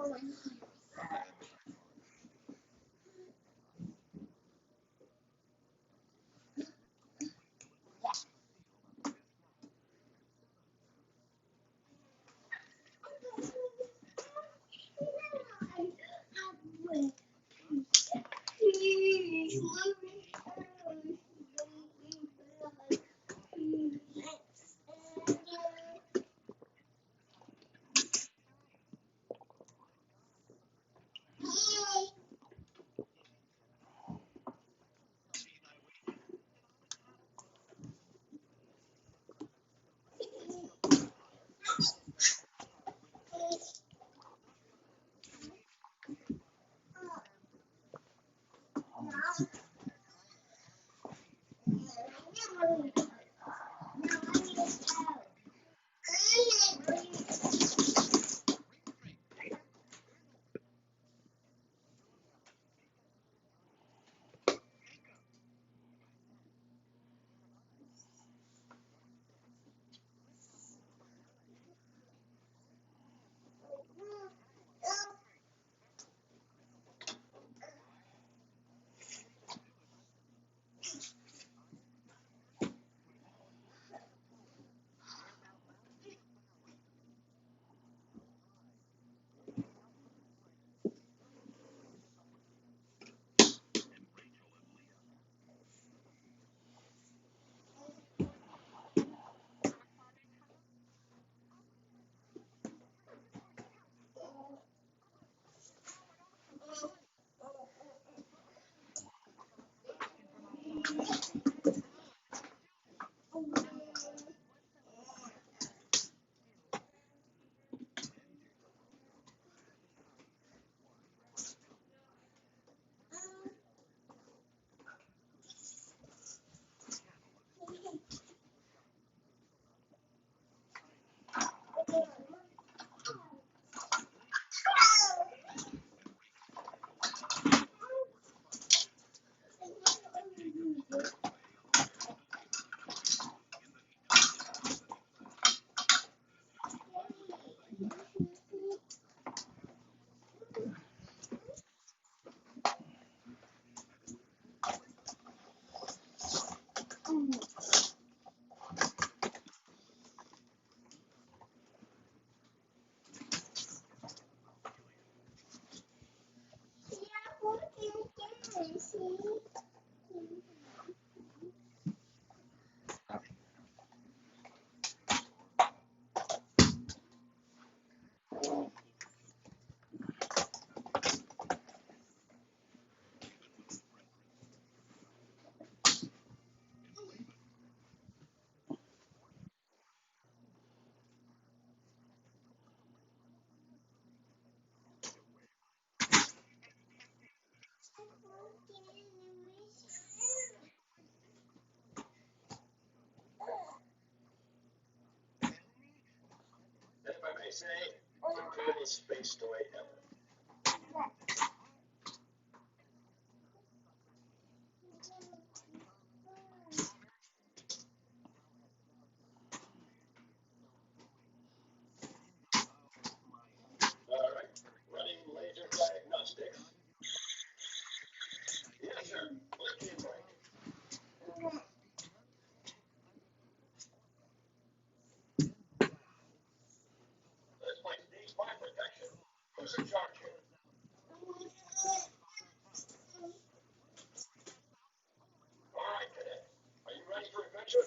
If I may say, good is spaced away heaven. All right, running laser diagnostics. Yes, sir. Left-hand break. Let's play today's fire protection. Who's in charge here? All right, cadet. Are you ready for adventure?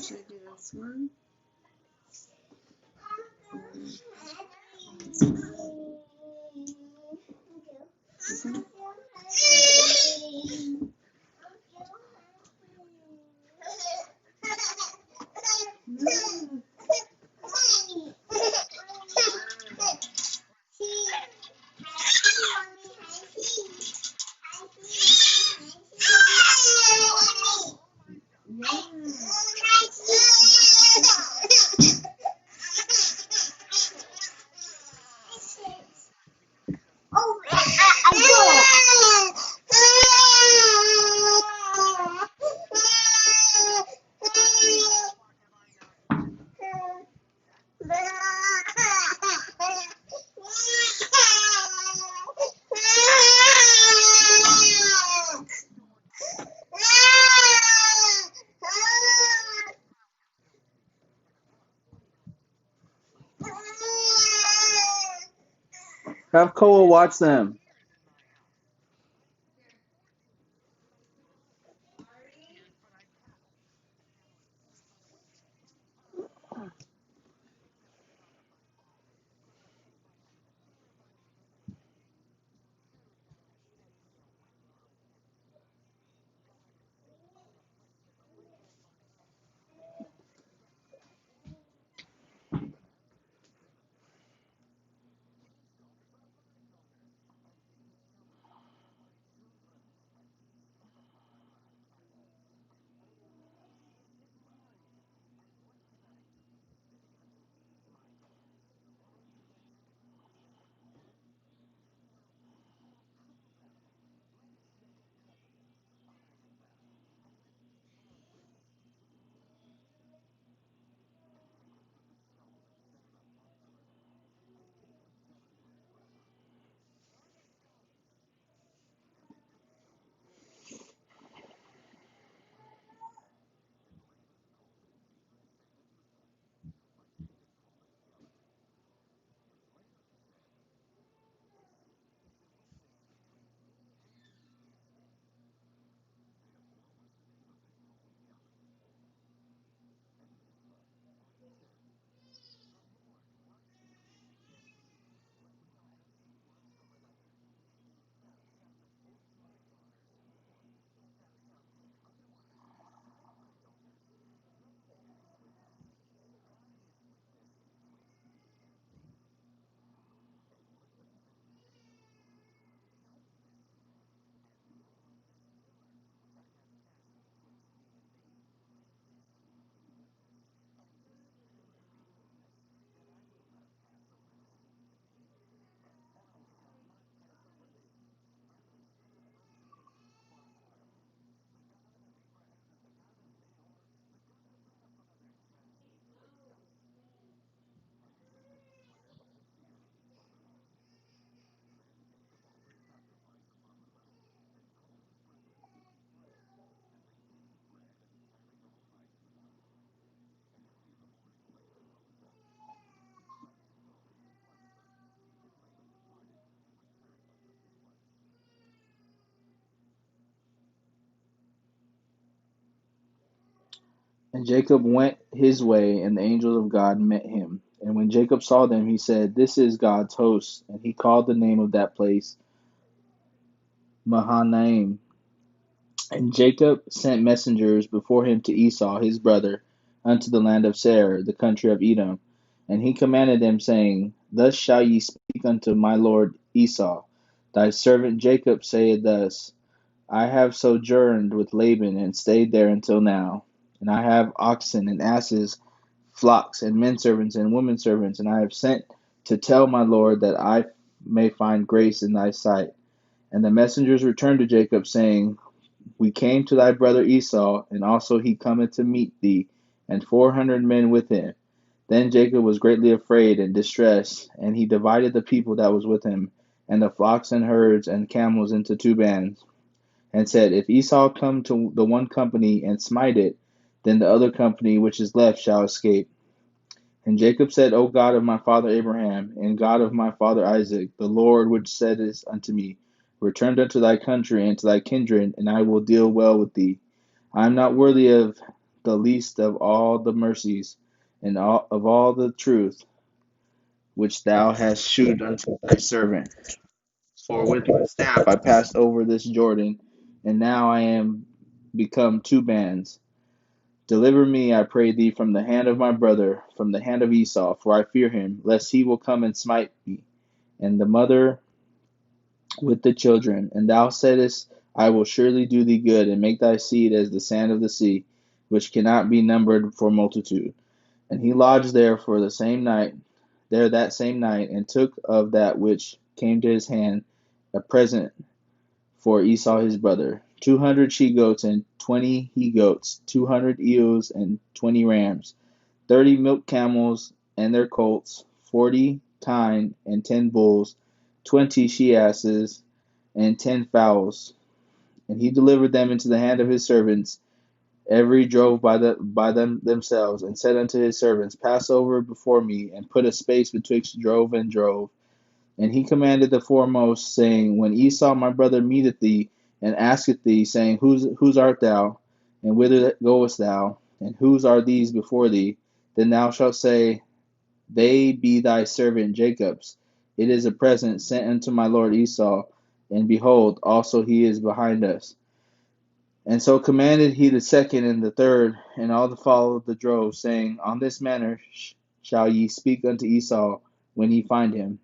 Should I do this one? This one? Have Koa watch them. And Jacob went his way, and the angels of God met him. And when Jacob saw them, he said, "This is God's host." And he called the name of that place Mahanaim. And Jacob sent messengers before him to Esau his brother unto the land of Seir, the country of Edom. And he commanded them, saying, Thus shall ye speak unto my lord Esau. Thy servant Jacob saith thus, I have sojourned with Laban, and stayed there until now. And I have oxen and asses, flocks, and men servants and women servants, and I have sent to tell my lord that I may find grace in thy sight. And the messengers returned to Jacob, saying, We came to thy brother Esau, and also he cometh to meet thee, and 400 men with him. Then Jacob was greatly afraid and distressed, and he divided the people that was with him, and the flocks and herds and camels into two bands, and said, If Esau come to the one company and smite it, then the other company which is left shall escape. And Jacob said, O God of my father Abraham, and God of my father Isaac, the Lord which saidest unto me, Return unto thy country and to thy kindred, and I will deal well with thee. I am not worthy of the least of all the mercies, and of all the truth which thou hast shewed unto thy servant. For with my staff I passed over this Jordan, and now I am become two bands. Deliver me, I pray thee, from the hand of my brother, from the hand of Esau, for I fear him, lest he will come and smite me, and the mother with the children. And thou saidst, I will surely do thee good, and make thy seed as the sand of the sea, which cannot be numbered for multitude. And he lodged there that same night, and took of that which came to his hand a present for Esau his brother, 200 she goats and 20 he goats, 200 ewes and 20 rams, 30 milk camels and their colts, 40 kine and 10 bulls, 20 she asses and 10 fowls. And he delivered them into the hand of his servants, every drove by them themselves, and said unto his servants, Pass over before me, and put a space betwixt drove and drove. And he commanded the foremost, saying, When Esau my brother meeteth thee, and asketh thee, saying, Whose art thou? And whither goest thou? And whose are these before thee? Then thou shalt say, They be thy servant Jacob's. It is a present sent unto my lord Esau, and behold, also he is behind us. And so commanded he the second and the third, and all the follow of the drove, saying, On this manner shall ye speak unto Esau when ye find him.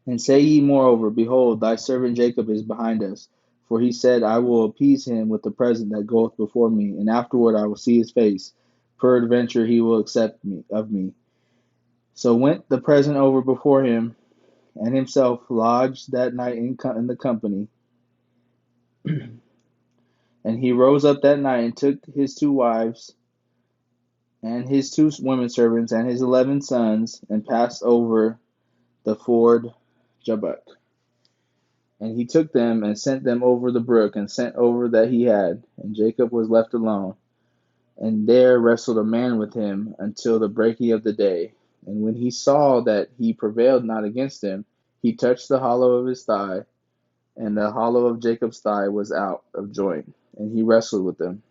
And say ye moreover, Behold, thy servant Jacob is behind us. For he said, I will appease him with the present that goeth before me, and afterward I will see his face. Peradventure he will accept of me. So went the present over before him, and himself lodged that night in the company. And he rose up that night, and took his 2 wives, and his 2 women servants, and his 11 sons, and passed over the ford Jabbok. And he took them, and sent them over the brook, and sent over that he had. And Jacob was left alone. And there wrestled a man with him until the breaking of the day. And when he saw that he prevailed not against him, he touched the hollow of his thigh, and the hollow of Jacob's thigh was out of joint. And he wrestled with him.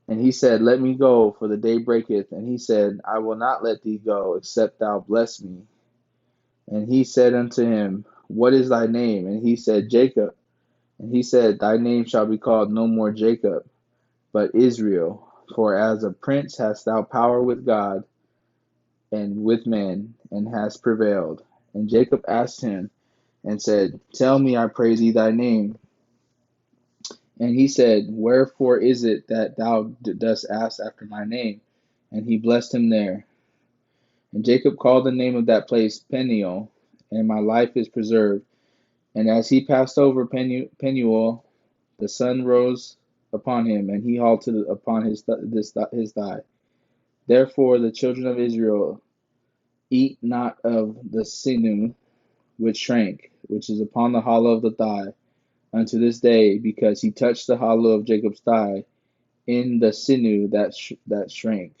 And he said, Let me go, for the day breaketh. And he said, I will not let thee go, except thou bless me. And he said unto him, What is thy name? And he said, Jacob. And he said, Thy name shall be called no more Jacob, but Israel. For as a prince hast thou power with God and with men, and hast prevailed. And Jacob asked him, and said, Tell me, I pray thee, thy name. And he said, Wherefore is it that thou dost ask after my name? And he blessed him there. And Jacob called the name of that place Peniel, and my life is preserved. And as he passed over Peniel, the sun rose upon him, and he halted upon his thigh. Therefore the children of Israel eat not of the sinew which shrank, which is upon the hollow of the thigh, unto this day, because he touched the hollow of Jacob's thigh in the sinew that shrank.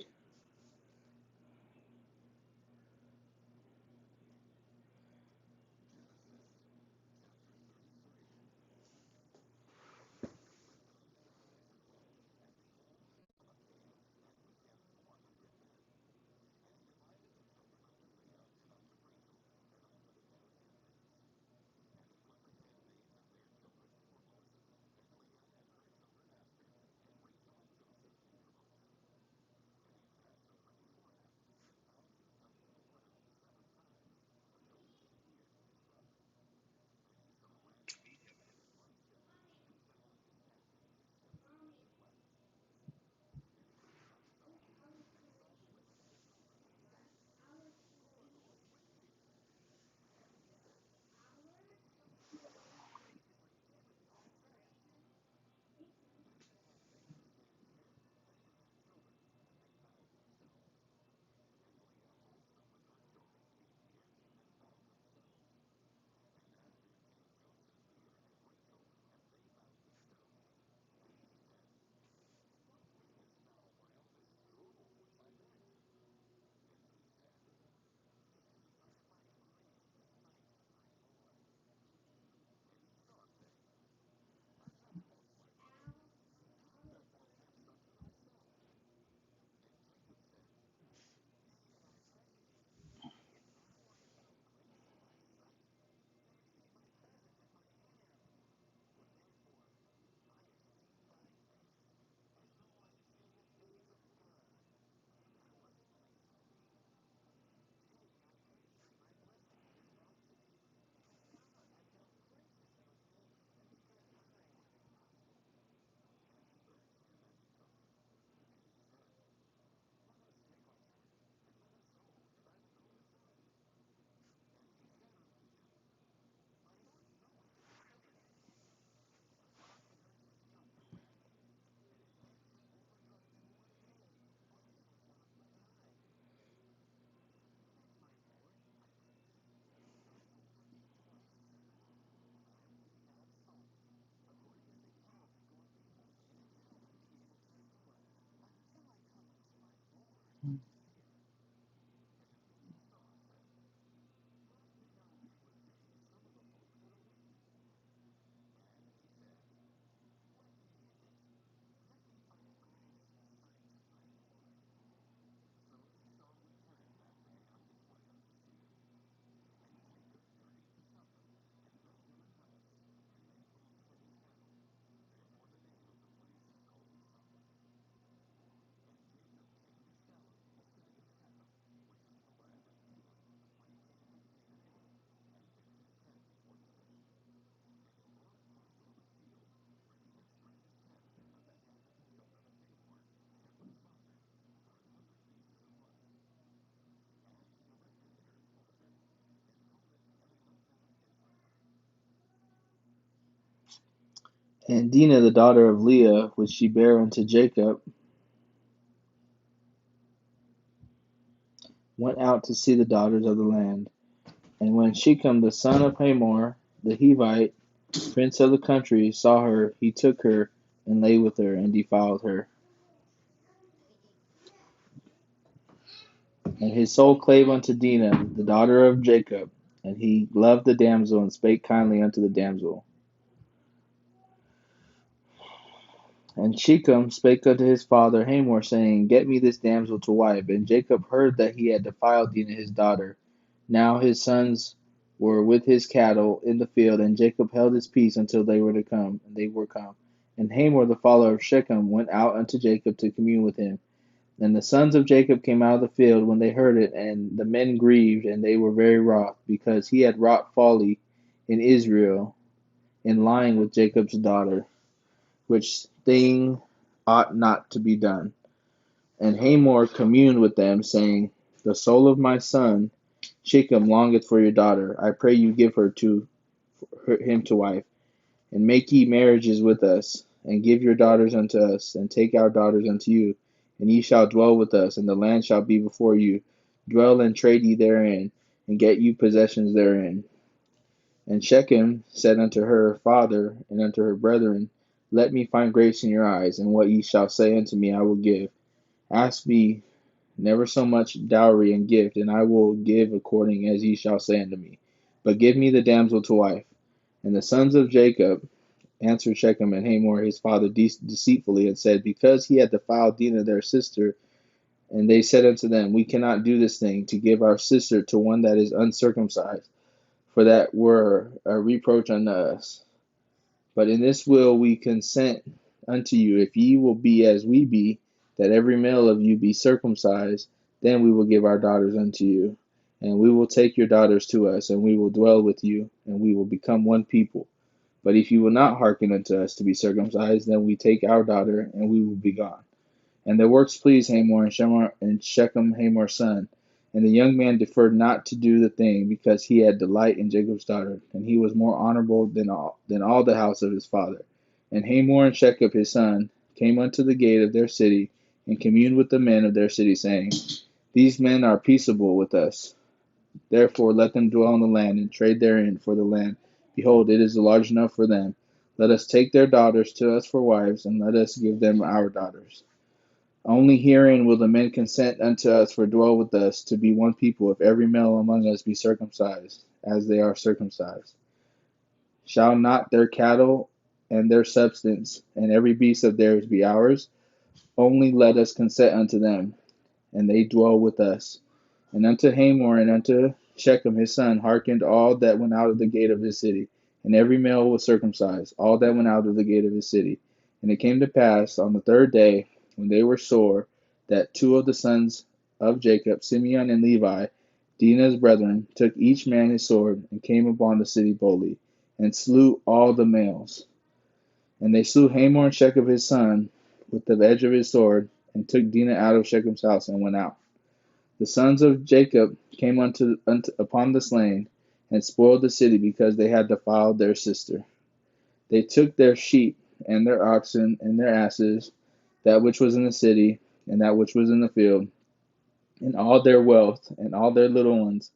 And Dinah, the daughter of Leah, which she bare unto Jacob, went out to see the daughters of the land. And when Shechem the son of Hamor, the Hivite, prince of the country, saw her, he took her, and lay with her, and defiled her. And his soul clave unto Dinah, the daughter of Jacob, and he loved the damsel, and spake kindly unto the damsel. And Shechem spake unto his father Hamor, saying, Get me this damsel to wife. And Jacob heard that he had defiled Dinah his daughter. Now his sons were with his cattle in the field, and Jacob held his peace until they were come. And Hamor the father of Shechem went out unto Jacob to commune with him. And the sons of Jacob came out of the field when they heard it, and the men grieved, and they were very wroth, because he had wrought folly in Israel, in lying with Jacob's daughter, which thing ought not to be done. And Hamor communed with them, saying, The soul of my son Shechem longeth for your daughter. I pray you give him to wife, and make ye marriages with us, and give your daughters unto us, and take our daughters unto you, and ye shall dwell with us, and the land shall be before you. Dwell and trade ye therein, and get you possessions therein. And Shechem said unto her father and unto her brethren, Let me find grace in your eyes, and what ye shall say unto me I will give. Ask me never so much dowry and gift, and I will give according as ye shall say unto me. But give me the damsel to wife. And the sons of Jacob answered Shechem and Hamor his father deceitfully, and said, Because he had defiled Dinah their sister. And they said unto them, We cannot do this thing, to give our sister to one that is uncircumcised, for that were a reproach unto us. But in this will we consent unto you, if ye will be as we be, that every male of you be circumcised, then we will give our daughters unto you. And we will take your daughters to us, and we will dwell with you, and we will become one people. But if you will not hearken unto us to be circumcised, then we take our daughter, and we will be gone. And their works pleased Hamor and Shechem Hamor's son. And the young man deferred not to do the thing, because he had delight in Jacob's daughter, and he was more honorable than all the house of his father. And Hamor and Shechem his son came unto the gate of their city, and communed with the men of their city, saying, These men are peaceable with us. Therefore let them dwell in the land, and trade therein, for the land, behold, it is large enough for them. Let us take their daughters to us for wives, and let us give them our daughters. Only herein will the men consent unto us for dwell with us to be one people, if every male among us be circumcised, as they are circumcised. Shall not their cattle and their substance, and every beast of theirs be ours? Only let us consent unto them, and they dwell with us. And unto Hamor and unto Shechem his son hearkened all that went out of the gate of his city, and every male was circumcised, all that went out of the gate of his city. And it came to pass on the third day, when they were sore, that two of the sons of Jacob, Simeon and Levi, Dinah's brethren, took each man his sword, and came upon the city boldly, and slew all the males. And they slew Hamor and Shechem his son with the edge of his sword, and took Dinah out of Shechem's house, and went out. The sons of Jacob came upon the slain, and spoiled the city, because they had defiled their sister. They took their sheep, and their oxen, and their asses, that which was in the city, and that which was in the field, and all their wealth, and all their little ones,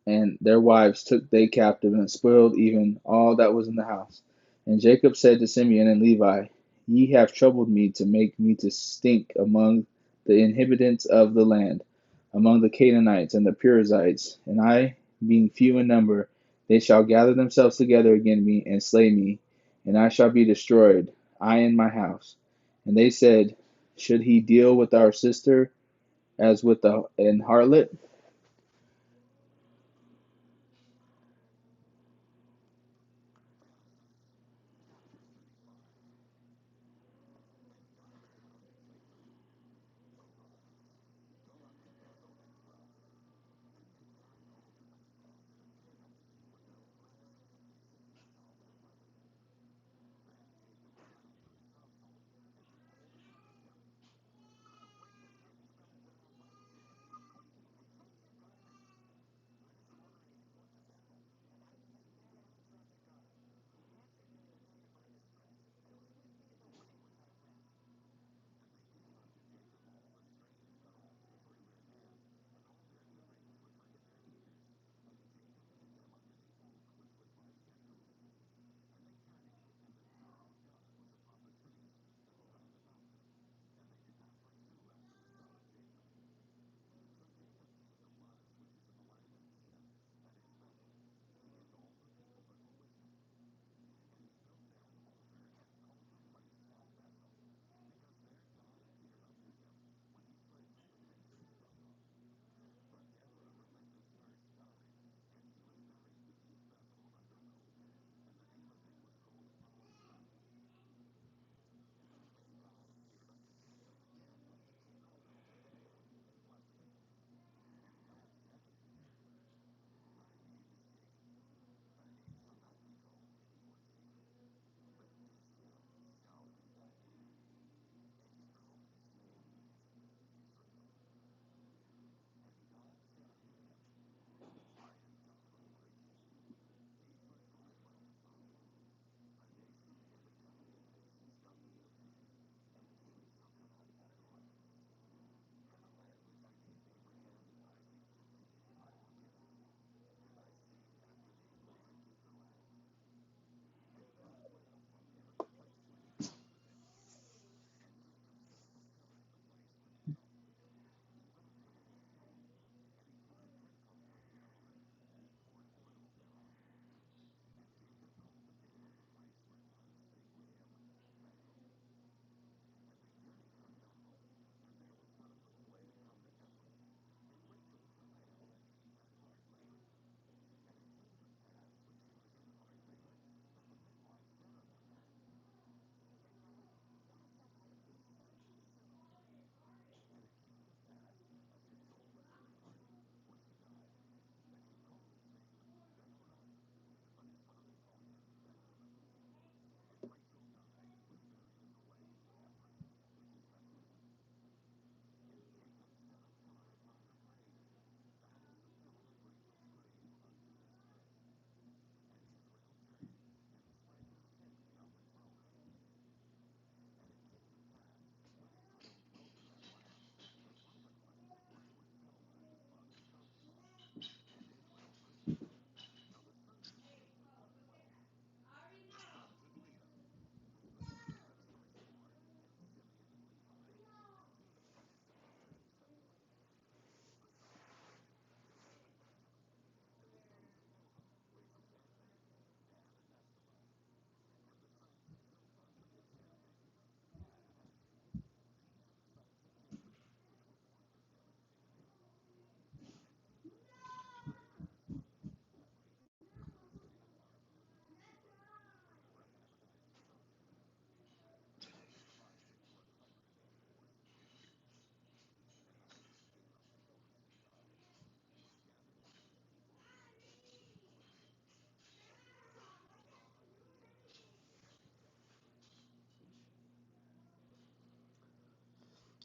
and their wives took they captive, and spoiled even all that was in the house. And Jacob said to Simeon and Levi, Ye have troubled me to make me to stink among the inhabitants of the land, among the Canaanites and the Perizzites, and I, being few in number, they shall gather themselves together against me and slay me, and I shall be destroyed, I and my house. And they said, should he deal with our sister as with an harlot?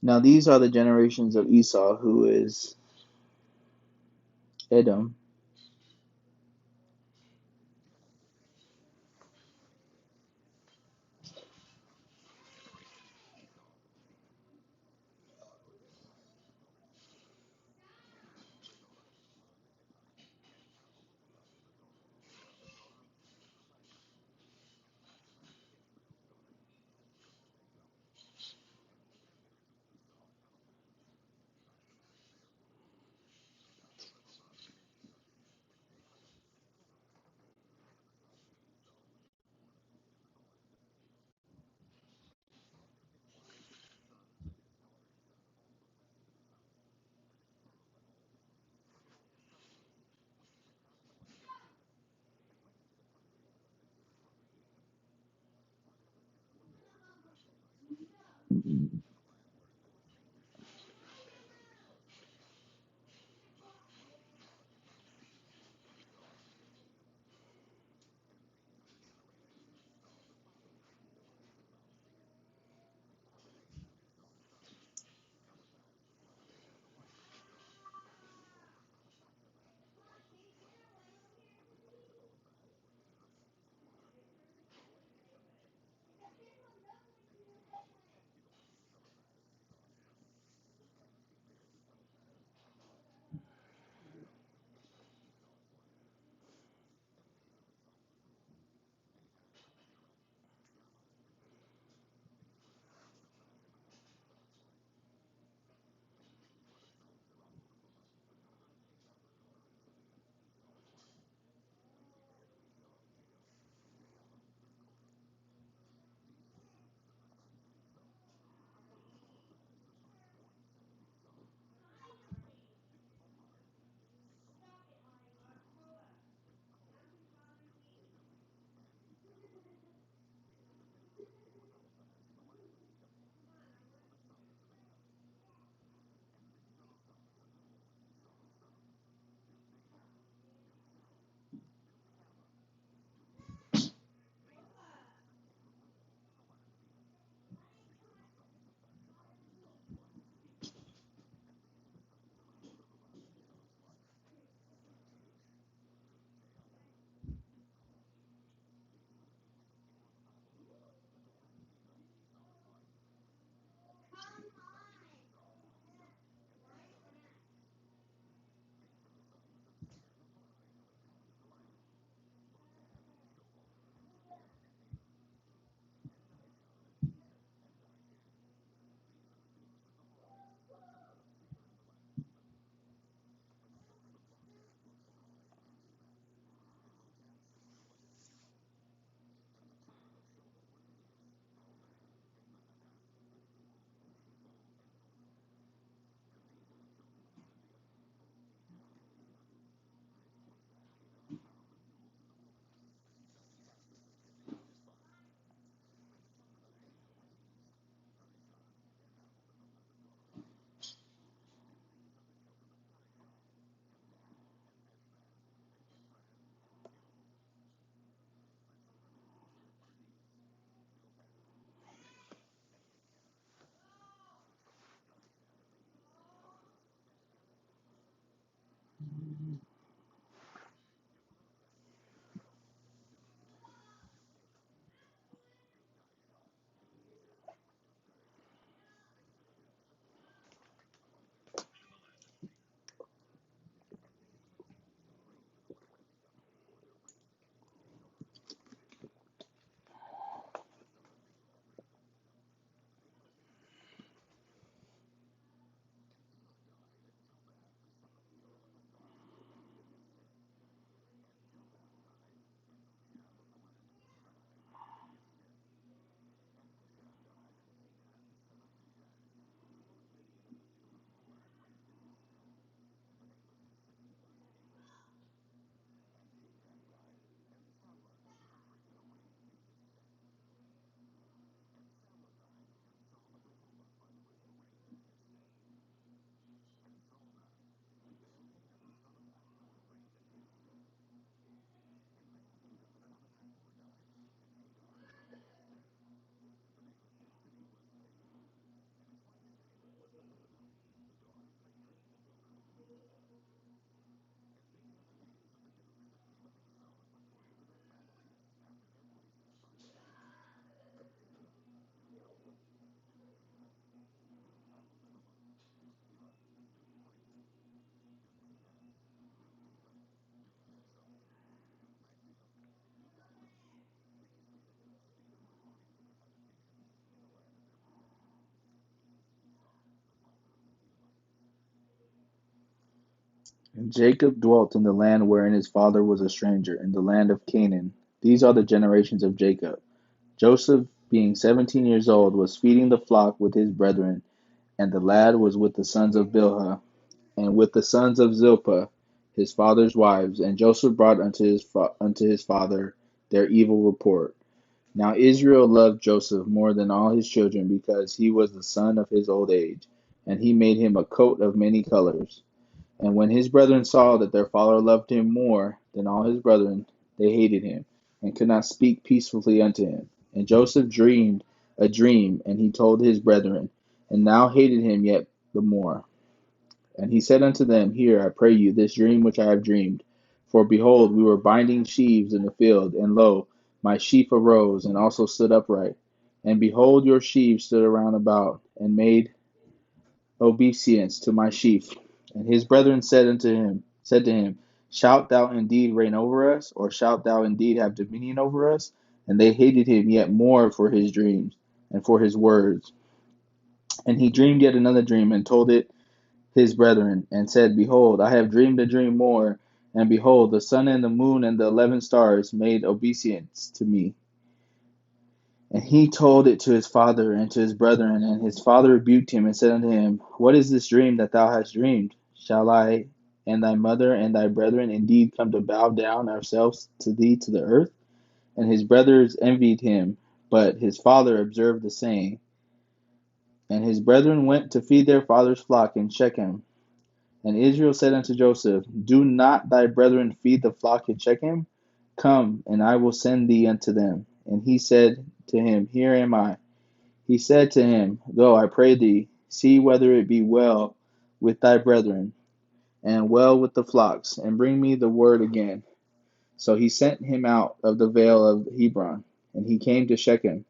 Now these are the generations of Esau, who is Edom. And Jacob dwelt in the land wherein his father was a stranger, in the land of Canaan. These are the generations of Jacob. Joseph, being 17 years old, was feeding the flock with his brethren, and the lad was with the sons of Bilhah, and with the sons of Zilpah, his father's wives. And Joseph brought unto his father their evil report. Now Israel loved Joseph more than all his children, because he was the son of his old age, and he made him a coat of many colors. And when his brethren saw that their father loved him more than all his brethren, they hated him, and could not speak peacefully unto him. And Joseph dreamed a dream, and he told his brethren, and now hated him yet the more. And he said unto them, Hear, I pray you, this dream which I have dreamed. For behold, we were binding sheaves in the field, and lo, my sheaf arose, and also stood upright. And behold, your sheaves stood around about, and made obeisance to my sheaf. And his brethren said to him, Shalt thou indeed reign over us, or shalt thou indeed have dominion over us? And they hated him yet more for his dreams, and for his words. And he dreamed yet another dream, and told it his brethren, and said, Behold, I have dreamed a dream more, and behold, the sun and the moon and the 11 stars made obeisance to me. And he told it to his father and to his brethren, and his father rebuked him, and said unto him, What is this dream that thou hast dreamed? Shall I and thy mother and thy brethren indeed come to bow down ourselves to thee to the earth? And his brothers envied him, but his father observed the saying. And his brethren went to feed their father's flock in Shechem. And Israel said unto Joseph, Do not thy brethren feed the flock in Shechem? Come, and I will send thee unto them. And he said to him, Here am I. He said to him, Go, I pray thee, see whether it be well with thy brethren, and well with the flocks, and bring me the word again. So he sent him out of the vale of Hebron, and he came to Shechem.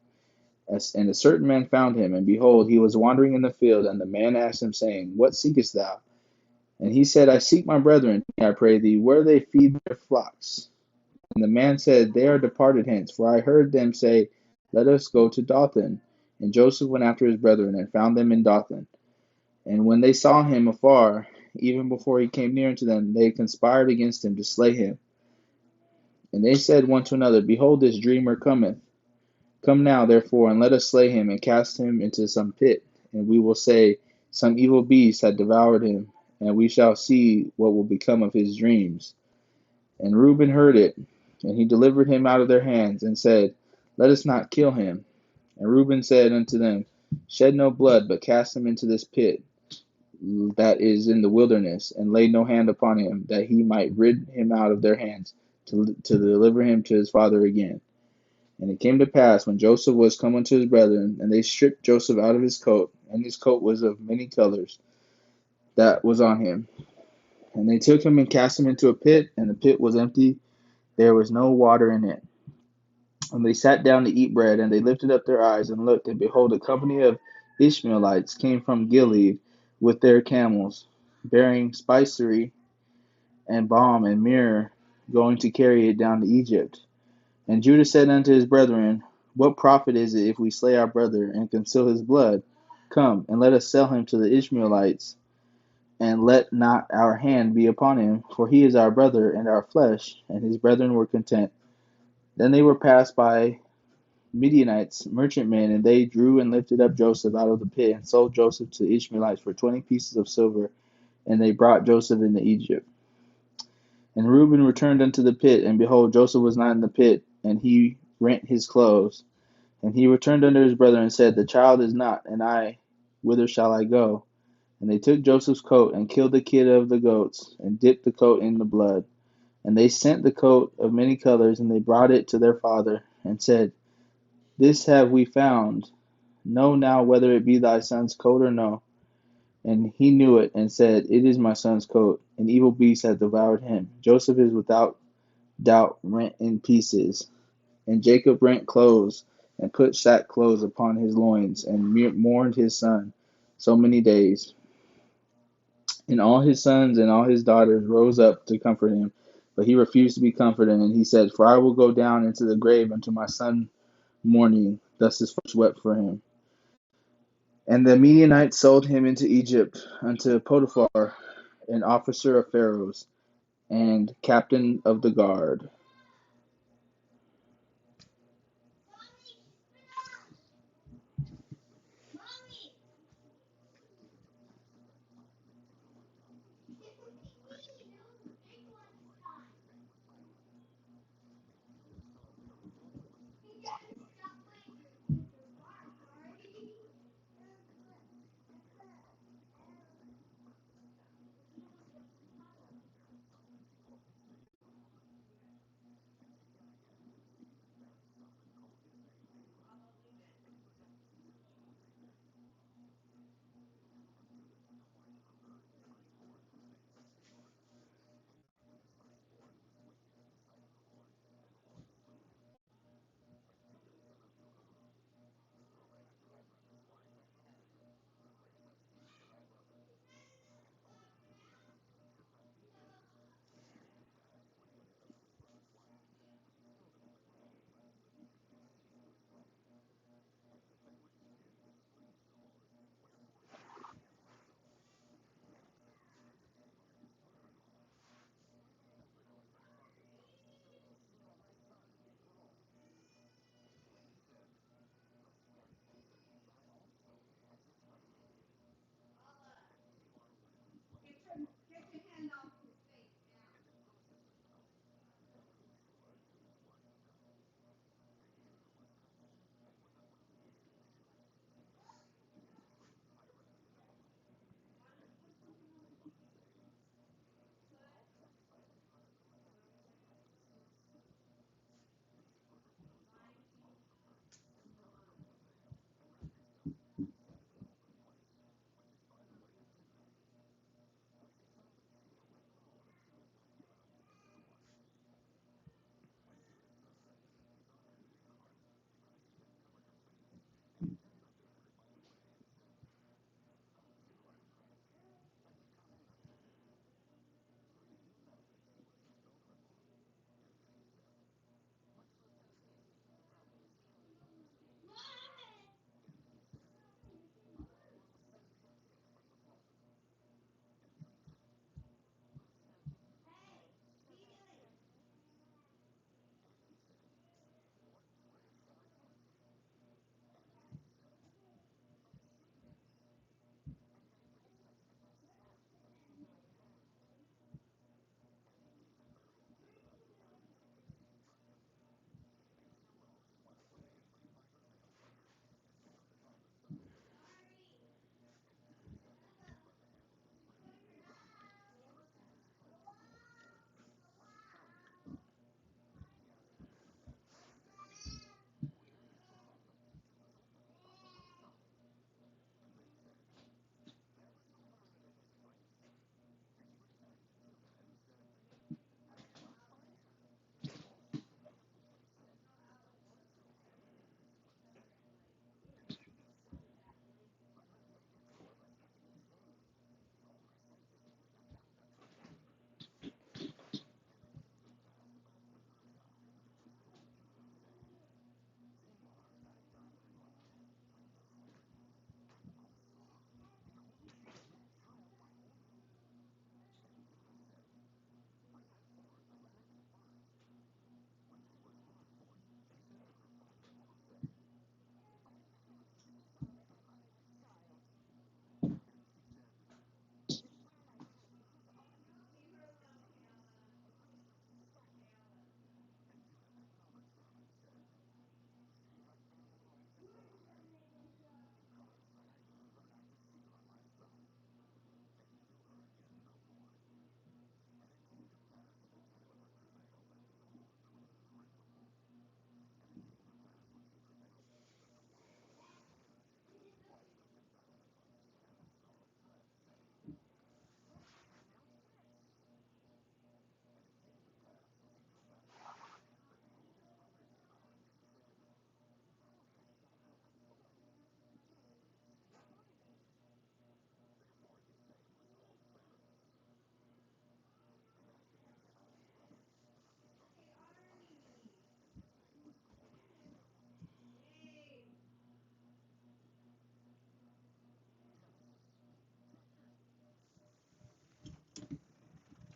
And a certain man found him, and behold, he was wandering in the field. And the man asked him, saying, What seekest thou? And he said, I seek my brethren, I pray thee, where they feed their flocks. And the man said, They are departed hence, for I heard them say, Let us go to Dothan. And Joseph went after his brethren, and found them in Dothan. And when they saw him afar, even before he came near unto them, they conspired against him to slay him. And they said one to another, Behold, this dreamer cometh. Come now, therefore, and let us slay him, and cast him into some pit. And we will say, Some evil beast had devoured him, and we shall see what will become of his dreams. And Reuben heard it, and he delivered him out of their hands, and said, Let us not kill him. And Reuben said unto them, Shed no blood, but cast him into this pit that is in the wilderness, and lay no hand upon him, that he might rid him out of their hands, to deliver him to his father again. And it came to pass, when Joseph was come unto his brethren, and they stripped Joseph out of his coat, and his coat was of many colors, that was on him, And they took him and cast him into a pit, and the pit was empty, there was no water in it. And they sat down to eat bread, and they lifted up their eyes and looked, and behold, a company of Ishmaelites came from Gilead with their camels, bearing spicery and balm and myrrh, going to carry it down to Egypt. And Judah said unto his brethren, What profit is it if we slay our brother and conceal his blood? Come, and let us sell him to the Ishmaelites, and let not our hand be upon him, for he is our brother and our flesh. And his brethren were content. Then they were passed by Midianites, merchantmen, and they drew and lifted up Joseph out of the pit, and sold Joseph to the Ishmaelites for 20 pieces of silver, and they brought Joseph into Egypt. And Reuben returned unto the pit, and behold, Joseph was not in the pit, and he rent his clothes. And he returned unto his brethren, and said, The child is not, and I, whither shall I go? And they took Joseph's coat, and killed the kid of the goats, and dipped the coat in the blood. And they sent the coat of many colors, and they brought it to their father, and said, This have we found. Know now whether it be thy son's coat or no. And he knew it, and said, It is my son's coat. An evil beast hath devoured him. Joseph is without doubt rent in pieces. And Jacob rent clothes, and put sackcloth upon his loins, and mourned his son so many days. And all his sons and all his daughters rose up to comfort him, but he refused to be comforted. And he said, For I will go down into the grave unto my son mourning. Thus his flesh wept for him. And the Midianites sold him into Egypt unto Potiphar, an officer of Pharaoh's, and captain of the guard.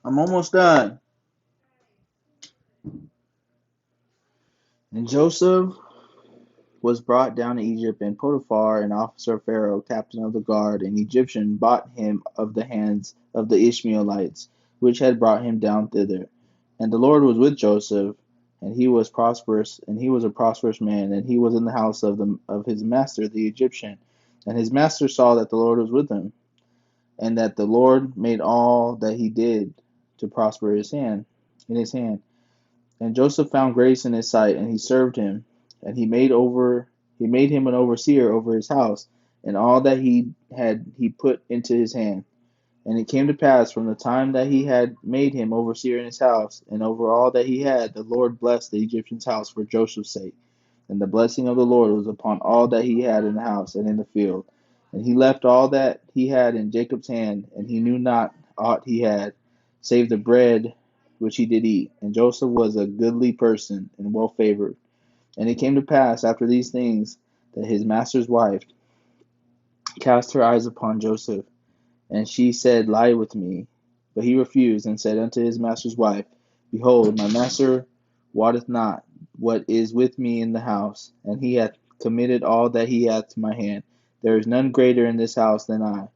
I'm almost done. And Joseph was brought down to Egypt, and Potiphar, an officer of Pharaoh, captain of the guard, an Egyptian, bought him of the hands of the Ishmaelites, which had brought him down thither. And the Lord was with Joseph, and he was prosperous, and he was a prosperous man, and he was in the house of his master the Egyptian. And his master saw that the Lord was with him, and that the Lord made all that he did to prosper in his hand. And Joseph found grace in his sight, and he served him, and he made him an overseer over his house, and all that he had he put into his hand. And it came to pass from the time that he had made him overseer in his house, and over all that he had, the Lord blessed the Egyptian's house for Joseph's sake. And the blessing of the Lord was upon all that he had in the house and in the field. And he left all that he had in Jacob's hand, and he knew not aught he had, save the bread which he did eat. And Joseph was a goodly person, and well favored. And it came to pass after these things, that his master's wife cast her eyes upon Joseph, and she said, Lie with me. But he refused, and said unto his master's wife, Behold, my master wotteth not what is with me in the house, and he hath committed all that he hath to my hand. There is none greater in this house than I,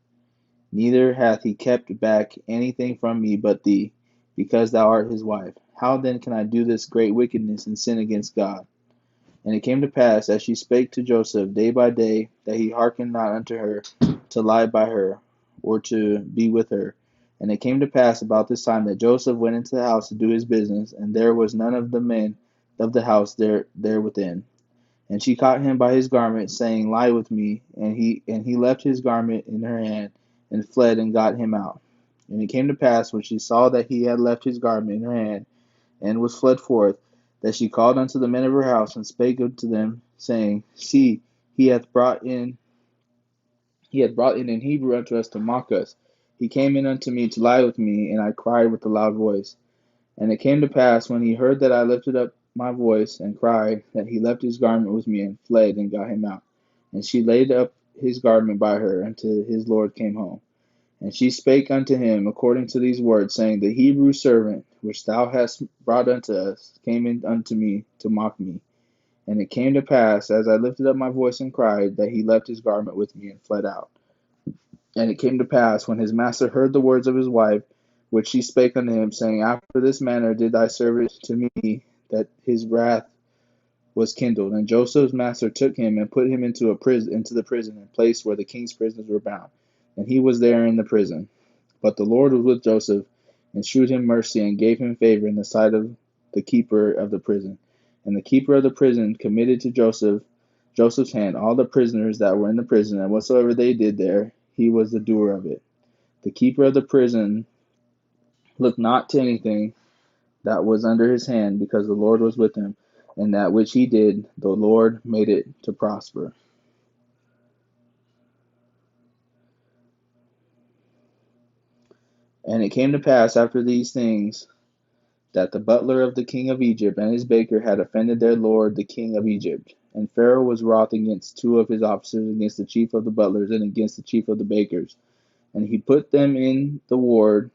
neither hath he kept back anything from me but thee, because thou art his wife. How then can I do this great wickedness and sin against God? And it came to pass, as she spake to Joseph day by day, that he hearkened not unto her to lie by her, or to be with her. And it came to pass about this time that Joseph went into the house to do his business, and there was none of the men of the house there within. And she caught him by his garment, saying, Lie with me. And he left his garment in her hand, and fled, and got him out. And it came to pass, when she saw that he had left his garment in her hand, and was fled forth, that she called unto the men of her house, and spake unto them, saying, See, he hath brought in an Hebrew unto us to mock us. He came in unto me to lie with me, and I cried with a loud voice. And it came to pass, when he heard that I lifted up my voice and cried, that he left his garment with me, and fled, and got him out. And she laid up his garment by her, until his Lord came home. And she spake unto him according to these words, saying, The Hebrew servant which thou hast brought unto us came in unto me to mock me. And it came to pass, as I lifted up my voice and cried, that he left his garment with me, and fled out. And it came to pass, when his master heard the words of his wife, which she spake unto him, saying, After this manner did thy servant to me, that his wrath was kindled. And Joseph's master took him, and put him into the prison, and place where the king's prisoners were bound. And he was there in the prison. But the Lord was with Joseph, and shewed him mercy, and gave him favor in the sight of the keeper of the prison. And the keeper of the prison committed to Joseph's hand all the prisoners that were in the prison, and whatsoever they did there, he was the doer of it. The keeper of the prison looked not to anything that was under his hand, because the Lord was with him, and that which he did, the Lord made it to prosper. And it came to pass after these things, that the butler of the king of Egypt and his baker had offended their lord the king of Egypt. And Pharaoh was wroth against two of his officers, against the chief of the butlers, and against the chief of the bakers. And he put them in ward,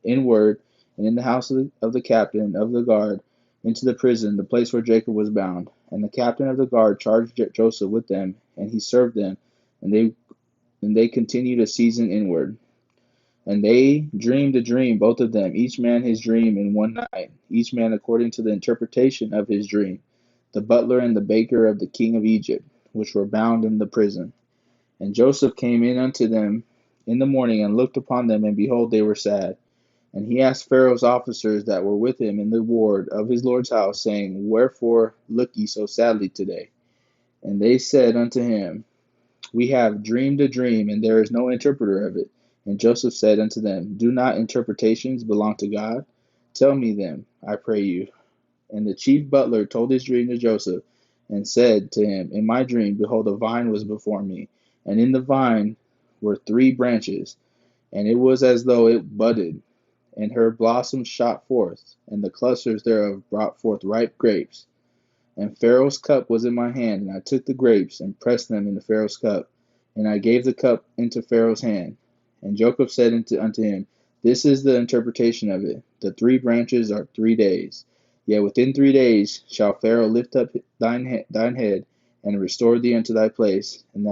and in the house of the captain of the guard, into the prison, the place where Jacob was bound. And the captain of the guard charged Joseph with them, and he served them, and they continued a season inward. And they dreamed a dream, both of them, each man his dream in one night, each man according to the interpretation of his dream, the butler and the baker of the king of Egypt, which were bound in the prison. And Joseph came in unto them in the morning, and looked upon them, and behold, they were sad. And he asked Pharaoh's officers that were with him in the ward of his lord's house, saying, Wherefore look ye so sadly today? And they said unto him, We have dreamed a dream, and there is no interpreter of it. And Joseph said unto them, Do not interpretations belong to God? Tell me them, I pray you. And the chief butler told his dream to Joseph, and said to him, In my dream, behold, a vine was before me, and in the vine were 3 branches, and it was as though it budded, and her blossoms shot forth, and the clusters thereof brought forth ripe grapes. And Pharaoh's cup was in my hand, and I took the grapes, and pressed them into Pharaoh's cup, and I gave the cup into Pharaoh's hand. And Jacob said unto him, This is the interpretation of it. The 3 branches are 3 days. Yet within 3 days shall Pharaoh lift up thine head, and restore thee unto thy place, and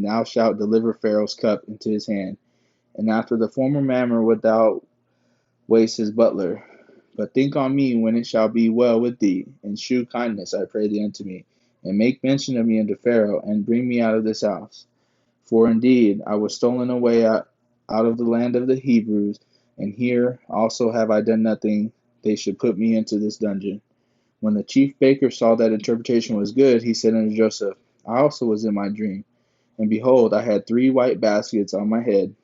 thou shalt deliver Pharaoh's cup into his hand. And after the former manner wilt thou waste his butler. But think on me when it shall be well with thee, and shew kindness, I pray thee, unto me, and make mention of me unto Pharaoh, and bring me out of this house. For indeed I was stolen away out of the land of the Hebrews, and here also have I done nothing they should put me into this dungeon. When the chief baker saw that interpretation was good, he said unto Joseph, I also was in my dream, and behold, I had 3 white baskets on my head,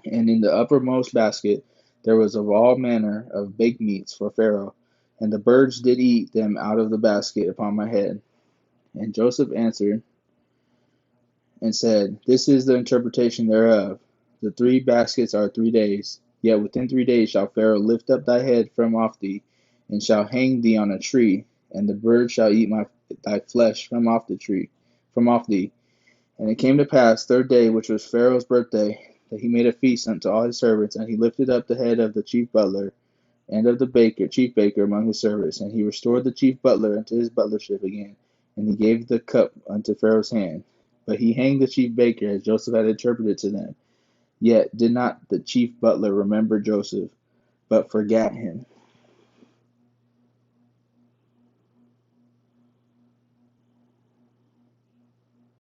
and in the uppermost basket there was of all manner of baked meats for Pharaoh, and the birds did eat them out of the basket upon my head. And Joseph answered and said, This is the interpretation thereof. The 3 baskets are 3 days. Yet within 3 days shall Pharaoh lift up thy head from off thee, and shall hang thee on a tree, and the birds shall eat thy flesh from off thee. And it came to pass 3rd day, which was Pharaoh's birthday, that he made a feast unto all his servants, and he lifted up the head of the chief butler and of the chief baker among his servants, and he restored the chief butler unto his butlership again, and he gave the cup unto Pharaoh's hand. But he hanged the chief baker, as Joseph had interpreted to them. Yet did not the chief butler remember Joseph, but forgat him.